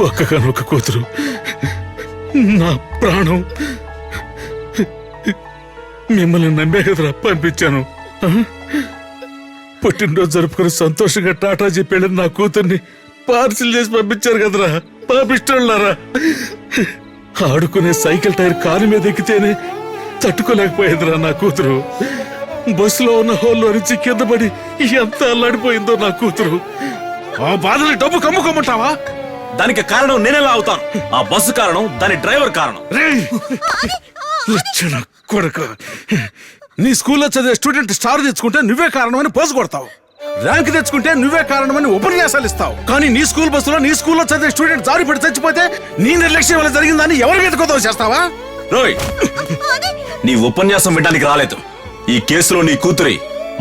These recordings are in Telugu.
ఒక్కగానొక్క కూతురు, నా ప్రాణం. మిమ్మల్ని నమ్మే కదరా పంపించాను. పుట్టినరోజు జరుపుకుని సంతోషంగా టాటా చెప్పాడు నా కూతుర్ని పార్సిల్ చేసి పంపించారు కదరా పాపిష్టోళ్ళారా. ఆడుకునే సైకిల్ టైర్ కారు మీద ఎక్కితేనే తట్టుకోలేకపోయిందిరా నా కూతురు. బస్సులో ఉన్న హోల్లో నుంచి కింద పడి ఎంత అల్లాడిపోయిందో నా కూతురు. ఆ బాధని డబ్బు కమ్ముకోమంటావా? దానికి కారణం నేనెలా అవుతాను? ఆ బస్సు కారణం, దాని డ్రైవర్ కారణం. లక్షణ కొడక, నీ స్కూల్లో చదివే స్టూడెంట్ స్టార్ తెచ్చుకుంటే నువ్వే కారణమని పోజు కొడతావు, ర్యాంక్ తెచ్చుకుంటే నువ్వే కారణమని ఉపన్యాసాలు ఇస్తావు. కానీ నీ స్కూల్ బస్సులో నీ స్కూల్లో చదివే స్టూడెంట్ జారి పడి చచ్చిపోతే నీ నిర్లక్ష్యం వల్ల జరిగిందని ఎవరి మీద కొదవ చేస్తావా? రోయ్, నీ ఉపన్యాసం వినడానికి రాలేదు. ఈ కేసులో నీ కూతురి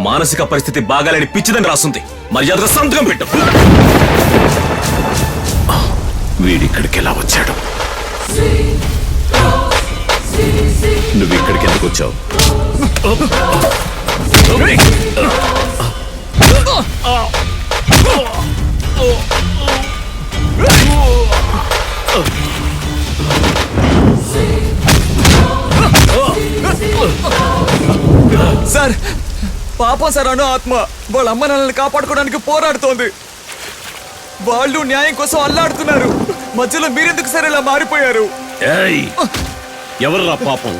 మానసిక పరిస్థితి బాగాలేని పిచ్చిదని రాస్తుంది. మర్యాదగా సంతకం పెట్టు. వీడిక్కడికి ఎలా వచ్చాడు? నువ్వు ఇక్కడికి ఎందుకు వచ్చావు? సార్, పాపం సార్. అను ఆత్మ వాళ్ళ అమ్మ నాన్నల్ని కాపాడుకోవడానికి పోరాడుతోంది. వాళ్ళు న్యాయం కోసం అల్లాడుతున్నారు. మధ్యలో మీరెందుకు సార్ ఇలా మారిపోయారు? ఎవర్రా పాపం?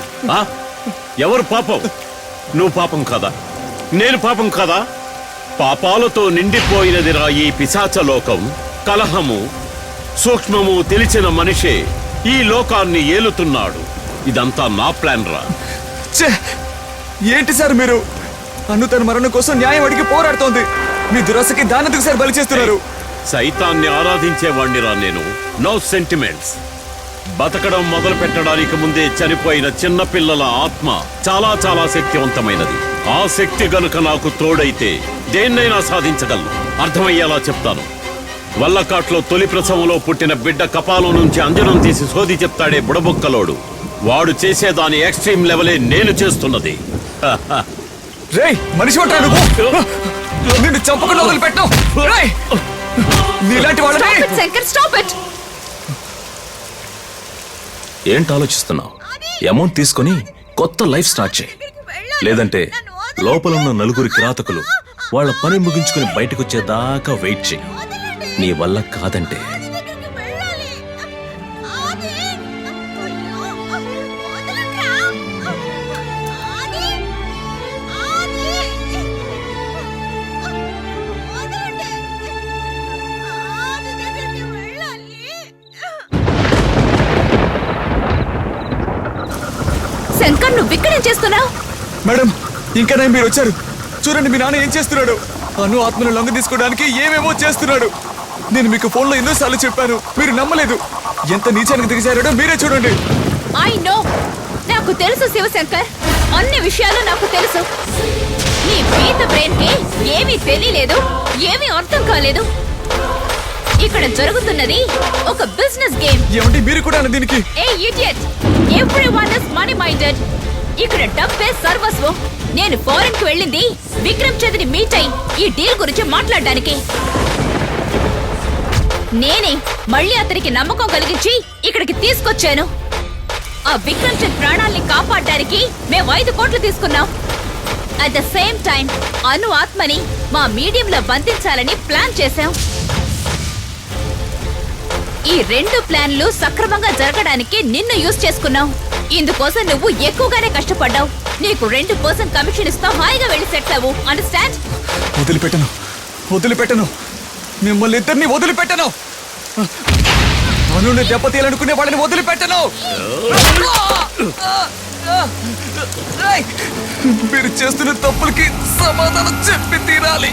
ఎవరు పాపం? నువ్వు పాపం కాదా? నేను పాపం కాదా? పాపాలతో నిండిపోయినదిరా ఈ పిశాచ లోకం. కలహము సూక్ష్మము తెలిసిన మనిషే ఈ లోకాన్ని ఏలుతున్నాడు. ఇదంతా నా ప్లాన్ రా. ఏంటి సార్ మీరు? అను తన మరణం కోసం న్యాయం అడిగి పోరాడుతోంది. మీ దురాశకి దానెందుకు సార్ బలి చేస్తున్నారు? సైతాన్ని ఆరాధించేవాణ్ణిరా నేను. No sentiments. బతకడం మొదలు పెట్టడానికి ముందే చనిపోయిన చిన్నపిల్లల ఆత్మ చాలా చాలా శక్తివంతమైనది. ఆ శక్తి గనుక నాకు తోడైతే దేన్నైనా సాధించగలను. అర్థమయ్యేలా చెప్తాను. వల్లకాట్లో తొలి ప్రసవంలో పుట్టిన బిడ్డ కపాలం నుంచి అంజనం తీసి సోది చెప్తాడే బుడబొక్కలోడు. వాడు చేసేదాని ఎక్స్ట్రీమ్ లెవెలే నేను చేస్తున్నది. రేయ్, మనిషి ఉంటాడు. నిన్ను చంపకుండా వదిలిపెట్టు. నీలాంటి వాళ్ళని ఏంటి ఆలోచిస్తున్నావు? అమౌంట్ తీసుకొని కొత్త లైఫ్ స్టార్ట్ చేయి. లేదంటే లోపలున్న నలుగురి కిరాతకులు వాళ్ళ పని ముగించుకుని బయటకొచ్చేదాకా వెయిట్ చేయి. నీ వల్ల కాదంటే శంకర్, నువ్వు ఇక్కడేం చేస్తున్నావు? మేడం, ఇంకా మీరు వచ్చారు. చూడండి, మీ నాన్న ఏం చేస్తున్నాడు. అను ఆత్మను లొంగ తీసుకోవడానికి ఏమేమో చేస్తున్నాడు. నేను మీకు ఫోన్లో ఎన్నోసార్లు చెప్పాను, మీరు నమ్మలేదు. ఎంత నీచానికి దిగజారాడో మీరే చూడండి. ఐ నో, నాకు తెలుసు శివశంకర్, అన్ని విషయాలు నాకు తెలుసు. నీ పీత బ్రెయిన్ కి ఏమీ తెలియలేదు, ఏమీ అర్థం కాలేదు. ఇక్కడ జరుగుతున్నది ఒక బిజినెస్ గేమ్. ఏమండి, మీరు కూడా దీనికి? ఏ idiot, everyone is money minded. ఇక్కడ డబ్బే సర్వస్వం. నేను ఫారెన్ కి వెళ్ళింది విక్రమ్ చంద్ని మీట్ అయి ఈ డీల్ గురించి మాట్లాడడానికి. నేనే మళ్ళీ అతనికి నమ్మకం కలిగించి ఇక్కడికి తీసుకొచ్చాను. ఆ విక్రమ్ చంద్ ప్రాణాల్ని కాపాడడానికి మేము 5 కోట్లు తీసుకున్నాం. అట్ ద సేమ్ టైం అను ఆత్మని మా మీడియంలో బంధించాలని ప్లాన్ చేశాం. ఈ 2 ప్లాన్లు సక్రమంగా జరగడానికి నిన్ను యూజ్ చేసుకున్నావు. ఇందుకోసం నువ్వు ఎక్కువగానే కష్టపడ్డావు. నీకు 2% కమిషన్ ఇస్తావు. హాయిగా వెళ్ళి సెటిల్ అవ్వు. అండర్స్టాండ్? వదిలిపెట్టను, వదిలిపెట్టను, మిమ్మల్ని ఇద్దరిని వదిలిపెట్టను. అనుని దెబ్బతీయాలనుకునే వాళ్ళని వదిలిపెట్టను. మీరు చేస్తున్న తప్పులకి సమాధానం చెప్పి తీరాలి.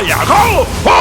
야가 పో